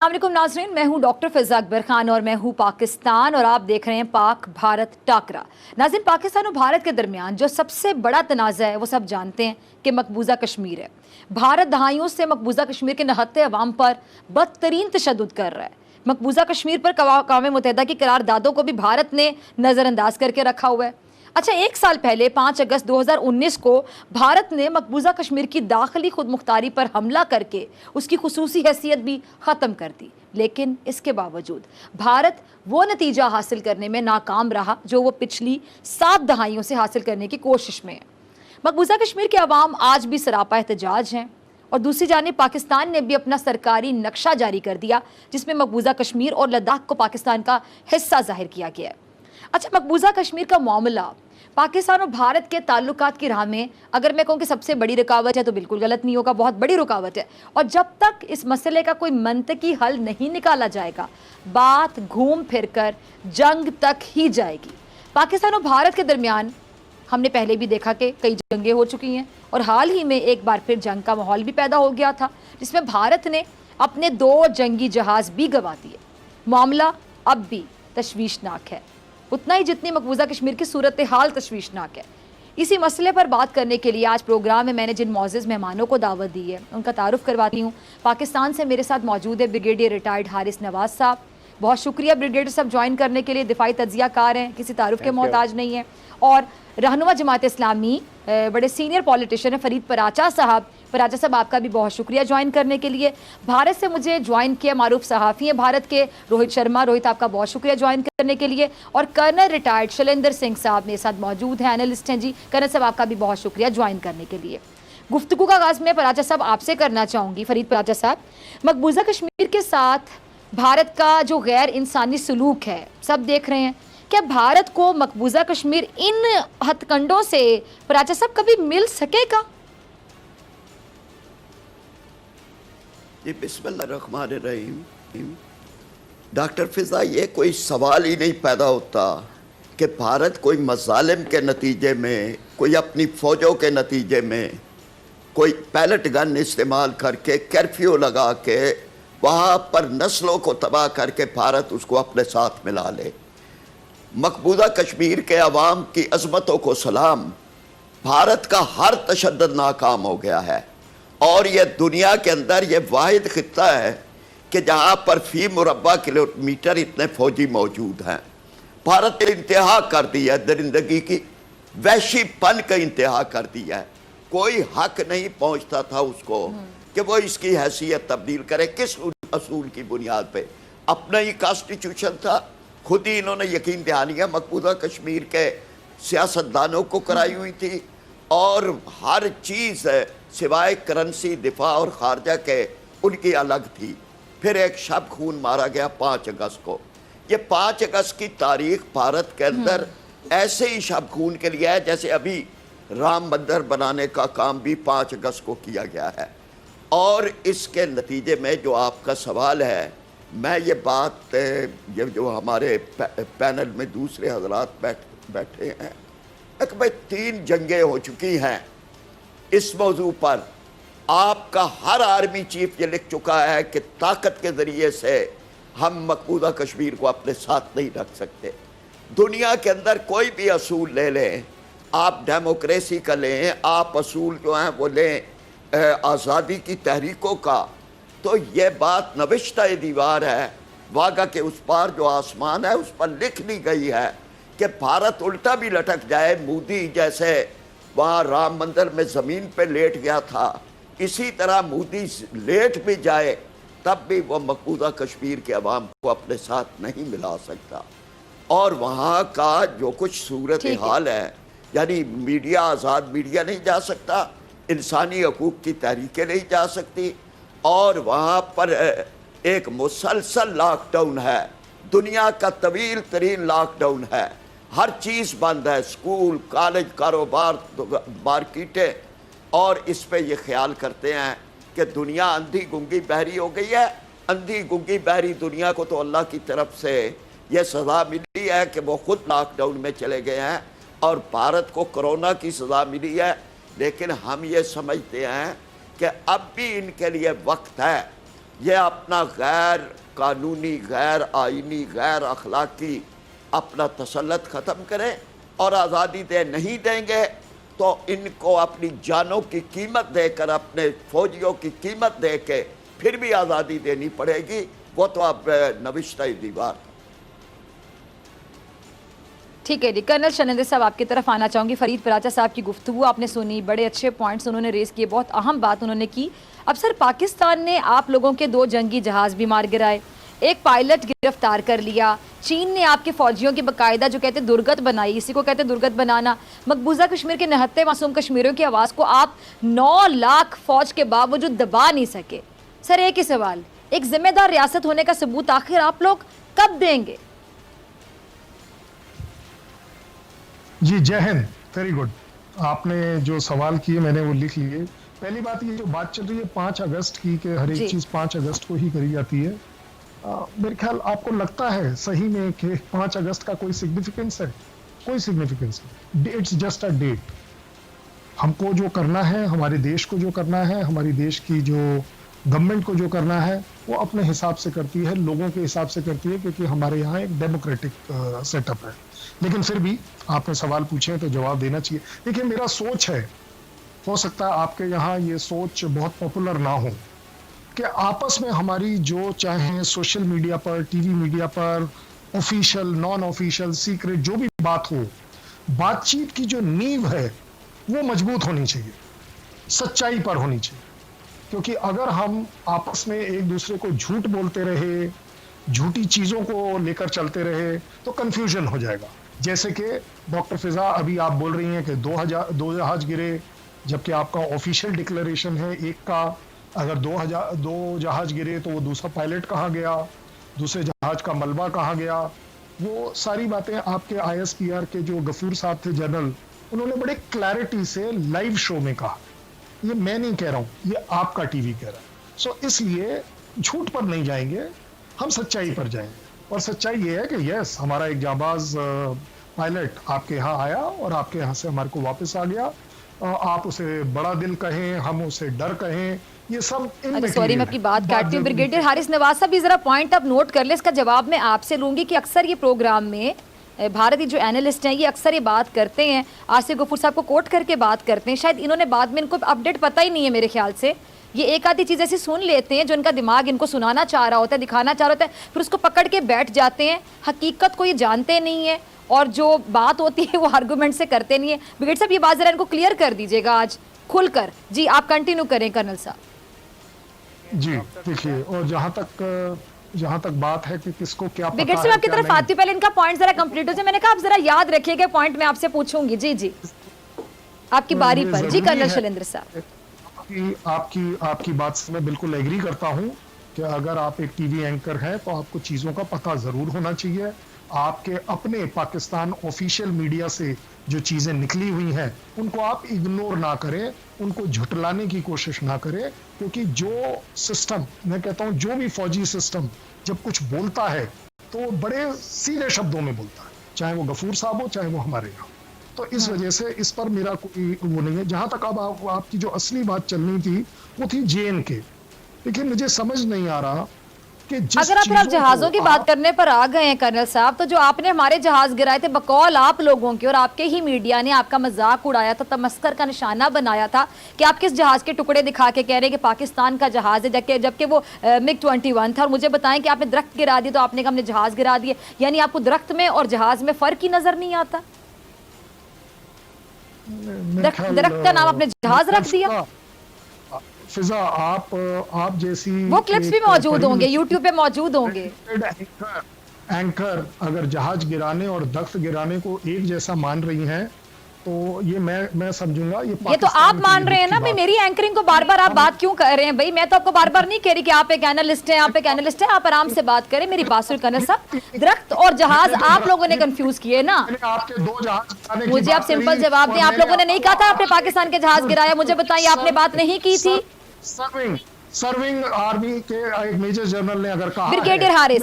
अस्सलामुअलैकुम नाज़रीन, मैं हूं डॉक्टर फिज़ा अकबर खान और मैं हूं पाकिस्तान और आप देख रहे हैं पाक भारत टाकरा। नाज़रीन, पाकिस्तान और भारत के दरमियान जो सबसे बड़ा तनाज़ा है वो सब जानते हैं कि मकबूजा कश्मीर है। भारत दहाइयों से मकबूजा कश्मीर के नहत्ते अवाम पर बदतरीन तशद्दुद कर रहा है। मकबूजा कश्मीर पर अक़वाम मुत्तहिदा की करारदादों को भी भारत ने नज़रअंदाज करके रखा हुआ है। अच्छा, एक साल पहले 5 अगस्त 2019 को भारत ने मकबूजा कश्मीर की दाखिली खुद मुख्तारी पर हमला करके उसकी खुसूसी हैसियत भी ख़त्म कर दी, लेकिन इसके बावजूद भारत वो नतीजा हासिल करने में नाकाम रहा जो वो पिछली 7 दहाइयों से हासिल करने की कोशिश में है। मकबूजा कश्मीर के अवाम आज भी सरापा एहतजाज हैं और दूसरी जानिब पाकिस्तान ने भी अपना सरकारी नक्शा जारी कर दिया जिसमें मकबूजा कश्मीर और लद्दाख को पाकिस्तान का हिस्सा जाहिर किया गया है। अच्छा, मकबूजा कश्मीर का मामला पाकिस्तान और भारत के ताल्लुकात की राह में अगर मैं कहूँ कि सबसे बड़ी रुकावट है तो बिल्कुल गलत नहीं होगा, बहुत बड़ी रुकावट है। और जब तक इस मसले का कोई मंतकी हल नहीं निकाला जाएगा, बात घूम फिर कर जंग तक ही जाएगी। पाकिस्तान और भारत के दरमियान हमने पहले भी देखा कि कई जंगें हो चुकी हैं और हाल ही में एक बार फिर जंग का माहौल भी पैदा हो गया था जिसमें भारत ने अपने 2 जंगी जहाज़ भी गंवा दिए। मामला अब भी तशवीशनाक है, उतना ही जितनी मकबूजा कश्मीर की सूरत हाल तशवीशनाक है। इसी मसले पर बात करने के लिए आज प्रोग्राम में मैंने जिन मौजूद मेहमानों को दावत दी है उनका तारुफ करवाती हूँ। पाकिस्तान से मेरे साथ मौजूद है ब्रिगेडियर रिटायर्ड हारिस नवाज साहब। बहुत शुक्रिया ब्रिगेडियर साहब ज्वाइन करने के लिए, दिफाई तज्जियाकार हैं, किसी तारुफ के मोहताज नहीं है। और रहनुमा जमात इस्लामी बड़े सीनियर पॉलिटिशियन हैं फरीद पराचा साहब। पराचा साहब, आपका भी बहुत शुक्रिया ज्वाइन करने के लिए। भारत से मुझे ज्वाइन किया मारूफ सहाफ़ी हैं भारत के रोहित शर्मा। रोहित, आपका बहुत शुक्रिया ज्वाइन करने के लिए। और कर्नल रिटायर्ड शैलेंद्र सिंह साहब मेरे साथ मौजूद हैं, एनालिस्ट हैं जी। कर्नल साहब, आपका भी बहुत शुक्रिया ज्वाइन करने के लिए। गुफ्तगू का आगाज़ मैं पराचा साहब आपसे करना चाहूँगी। फरीद पराचा साहब, मकबूजा कश्मीर के साथ भारत का जो गैर इंसानी सलूक है सब देख रहे हैं, क्या भारत को मकबूजा कश्मीर इन हथकंडों से पराचा साहब कभी मिल सकेगा? जी, बिस्मिल्लाहिर्रहमानिर्रहीम। डॉक्टर फिज़ा, ये कोई सवाल ही नहीं पैदा होता कि भारत कोई मज़ालिम के नतीजे में, कोई अपनी फ़ौजों के नतीजे में, कोई पैलेट गन इस्तेमाल करके, कर्फ्यू लगा के वहाँ पर नस्लों को तबाह करके भारत उसको अपने साथ मिला ले। मकबूजा कश्मीर के अवाम की अज़मतों को सलाम, भारत का हर तशद्दुद नाकाम हो गया है और ये दुनिया के अंदर ये वाहिद खित्ता है कि जहाँ पर फी मुरब्बा किलोमीटर इतने फौजी मौजूद हैं। भारत ने इंतहा कर दी है, दरिंदगी की वहशीपन का इंतहा कर दिया है। कोई हक नहीं पहुँचता था उसको कि वो इसकी हैसियत तब्दील करे। किस असूल की बुनियाद पे? अपना ही कॉन्स्टिट्यूशन था, खुद ही इन्होंने यकीन दहानियाँ मकबूजा कश्मीर के सियासतदानों को कराई हुई थी और हर चीज़ सिवाय करेंसी, दिफा और खारजा के उनकी अलग थी। फिर एक शब खून मारा गया 5 अगस्त को। ये 5 अगस्त की तारीख भारत के अंदर ऐसे ही शब खून के लिए है जैसे अभी राम मंदिर बनाने का काम भी 5 अगस्त को किया गया है। और इसके नतीजे में जो आपका सवाल है, मैं ये बात, ये जो हमारे पैनल में दूसरे हजरात बैठे हैं, एक भाई 3 जंगें हो चुकी हैं इस मौजू पर। आपका हर आर्मी चीफ ये लिख चुका है कि ताकत के ज़रिए से हम मकबूजा कश्मीर को अपने साथ नहीं रख सकते। दुनिया के अंदर कोई भी असूल ले लें, आप डेमोक्रेसी का लें, आप असूल जो हैं वो लें आज़ादी की तहरीकों का, तो ये बात नविश्ता दीवार है, वागा के उस पार जो आसमान है उस पर लिख ली गई है कि भारत उल्टा भी लटक जाए, मोदी जैसे वहाँ राम मंदिर में ज़मीन पे लेट गया था, इसी तरह मोदी लेट भी जाए तब भी वह मकबूजा कश्मीर के अवाम को अपने साथ नहीं मिला सकता। और वहाँ का जो कुछ सूरत हाल है, यानी मीडिया, आज़ाद मीडिया नहीं जा सकता, इंसानी हकूक़ की तहरीकें नहीं जा सकती, और वहाँ पर एक मुसलसल लॉकडाउन है, दुनिया का तवील तरीन लॉकडाउन है, हर चीज़ बंद है, स्कूल, कॉलेज, कारोबार, मार्केटें। और इस पे ये ख्याल करते हैं कि दुनिया अंधी गुंगी बहरी हो गई है। अंधी गुंगी बहरी दुनिया को तो अल्लाह की तरफ से ये सज़ा मिली है कि वो खुद लॉकडाउन में चले गए हैं और भारत को कोरोना की सज़ा मिली है। लेकिन हम ये समझते हैं कि अब भी इनके लिए वक्त है ये अपना गैर कानूनी, गैर आईनी, गैर अखलाकी अपना तसल्लुत ख़त्म करें और आज़ादी दे नहीं देंगे तो इनको अपनी जानों की कीमत देकर, अपने फौजियों की कीमत दे के फिर भी आज़ादी देनी पड़ेगी। वो तो अब नविश्ता दीवार। ठीक है जी, कर्नल शैलेंद्र साहब आपकी तरफ आना चाहूँगी। फरीद पराचा साहब की गुफ्तगू आपने सुनी, बड़े अच्छे पॉइंट्स उन्होंने रेस किए, बहुत अहम बात उन्होंने की। अब सर, पाकिस्तान ने आप लोगों के 2 जंगी जहाज़ भी मार गिराए, एक पायलट गिरफ्तार कर लिया, चीन ने आपके फौजियों की बाकायदा जो कहते हैं दुर्गत बनाई, इसी को कहते हैं दुर्गत बनाना। मकबूजा कश्मीर के 69 मासूम कश्मीरियों की आवाज़ को आप 9 लाख फौज के बावजूद दबा नहीं सके। सर, एक ही सवाल, एक जिम्मेदार रियासत होने का सबूत आखिर आप लोग कब देंगे? जी, जय हिंद। Very good. आपने जो सवाल किए मैंने वो लिख लिए। पहली बात, ये जो बात चल रही है 5 अगस्त की कि हर जी। एक चीज 5 अगस्त को ही करी जाती है, मेरे ख्याल आपको लगता है सही में कि 5 अगस्त का कोई सिग्निफिकेंस है? कोई सिग्निफिकेंस नहीं। It's just a date. हमको जो करना है, हमारे देश को जो करना है, हमारी देश की जो गवर्नमेंट को जो करना है, वो अपने हिसाब से करती है, लोगों के हिसाब से करती है, क्योंकि हमारे यहाँ एक डेमोक्रेटिक सेटअप है। लेकिन फिर भी आपने सवाल पूछे तो जवाब देना चाहिए। देखिए, मेरा सोच है, हो सकता है आपके यहाँ ये सोच बहुत पॉपुलर ना हो, कि आपस में हमारी जो चाहे सोशल मीडिया पर, टीवी मीडिया पर, ऑफिशियल, नॉन ऑफिशियल, सीक्रेट, जो भी बात हो, बातचीत की जो नींव है वो मजबूत होनी चाहिए, सच्चाई पर होनी चाहिए। क्योंकि अगर हम आपस में एक दूसरे को झूठ बोलते रहे, झूठी चीजों को लेकर चलते रहे, तो कंफ्यूजन हो जाएगा। जैसे कि डॉक्टर फिजा, अभी आप बोल रही हैं कि 2 जहाज गिरे, जबकि आपका ऑफिशियल डिक्लेरेशन है एक का। अगर 2 जहाज गिरे तो वो दूसरा पायलट कहाँ गया, दूसरे जहाज का मलबा कहाँ गया, वो सारी बातें आपके ISPR के जो गफूर साहब थे जनरल, उन्होंने बड़े क्लैरिटी से लाइव शो में कहा। ये मैं नहीं कह रहा हूँ, ये आपका टीवी कह रहा है। सो इसलिए झूठ पर नहीं जाएंगे, हम सच्चाई पर जाएंगे। और सच्चाई ये है कि यस, हमारा एक जाबाज पायलट आपके यहाँ आया और आपके यहाँ से हमारे को वापस आ गया। आप उसे बड़ा दिल कहें, हम उसे डर कहें, ये सब सॉरी, मैं आपकी बात काटती हूँ। ब्रिगेडियर हारिस नवाज साहब, ये जरा पॉइंट आप नोट कर ले, इसका जवाब मैं आपसे लूंगी कि अक्सर ये प्रोग्राम में भारतीय जो एनालिस्ट हैं ये अक्सर ये बात करते हैं, आसिफ गफूर साहब को कोट करके बात करते हैं, शायद इन्होंने बाद में, इनको अपडेट पता ही नहीं है मेरे ख्याल से, ये एक आधी चीज़ ऐसी सुन लेते हैं जो इनका दिमाग इनको सुनाना चाह रहा होता है, दिखाना चाह रहा होता है, फिर उसको पकड़ के बैठ जाते हैं, हकीकत को ये जानते नहीं है और जो बात होती है वो आर्गूमेंट से करते नहीं है। ब्रिगेड साहब, ये बात जरा इनको क्लियर कर दीजिएगा आज खुलकर। जी, आप कंटिन्यू करें कर्नल साहब। जी, देखिए, और जहां तक बात है कि किसको क्या पता ब्रिगेड है, साहब आपकी क्या तरफ आती, पहले इनका पॉइंट जरा कंप्लीट हो जाए। मैंने कहा आप जरा याद रखिएगा पॉइंट, मैं आपसे पूछूंगी। जी जी, आपकी बारी पर। जी कर्नल शैलेंद्र साहब। आपकी बात से मैं बिल्कुल एग्री करता हूं कि अगर आप एक टीवी एंकर हैं तो आपको चीजों का पता जरूर होना चाहिए। आपके अपने पाकिस्तान ऑफिशियल मीडिया से जो चीजें निकली हुई हैं उनको आप इग्नोर ना करें, उनको झुटलाने की कोशिश ना करें, क्योंकि जो सिस्टम, मैं कहता हूं जो भी फौजी सिस्टम जब कुछ बोलता है तो बड़े सीधे शब्दों में बोलता है, चाहे वो गफूर साहब हो चाहे वो हमारे यहाँ। तो इस वजह से इस पर मेरा कोई वो नहीं है। जहां तक अब आपकी जो असली बात चलनी थी वो थी JNK। लेकिन मुझे समझ नहीं आ रहा कि अगर आप जहाजों की बात करने पर आ गए हैं कर्नल साहब, तो जो आपने हमारे जहाज गिराए थे बकौल आप लोगों के, और आपके ही मीडिया ने आपका मजाक उड़ाया था, तमस्कर का निशाना बनाया था कि आप किस जहाज के टुकड़े दिखा के कह रहे हैं कि पाकिस्तान का जहाज है, जबकि वो MiG-21 था। और मुझे बताएं कि आपने दरख्त गिरा दिए, तो आपने कहा हमने जहाज गिरा दिए, यानी आपको दरख्त में और जहाज में फर्क ही नजर नहीं आता। दरख्त का नाम आपने जहाज रख दिया। फिजा, आप जैसी वो क्लिप्स भी मौजूद होंगे, यूट्यूब पे मौजूद होंगे। एंकर अगर जहाज गिराने और दरख्त गिराने को एक जैसा मान रही हैं तो ये मैं समझूंगा ये तो आप मान रहे हैं ना भाई। मेरी एंकरिंग को बार बार आप बात क्यों कर रहे हैं भाई? मैं तो आपको बार बार नहीं कह रही कि आप एक एनालिस्ट हैं, आप एक एनालिस्ट हैं, आप आराम से बात करें। मेरी बात सुन कर्नल साहब, दरख्त और जहाज आप लोगों ने कंफ्यूज किए ना। आपके 2 जहाज, मुझे आप सिंपल जवाब दें। आप लोगों ने नहीं कहा था आपने पाकिस्तान के जहाज गिराया, मुझे बताइए आपने बात नहीं की थी। सर्विंग आर्मी के एक मेजर जनरल ने अगर कहा, ब्रिगेडियर हारिस,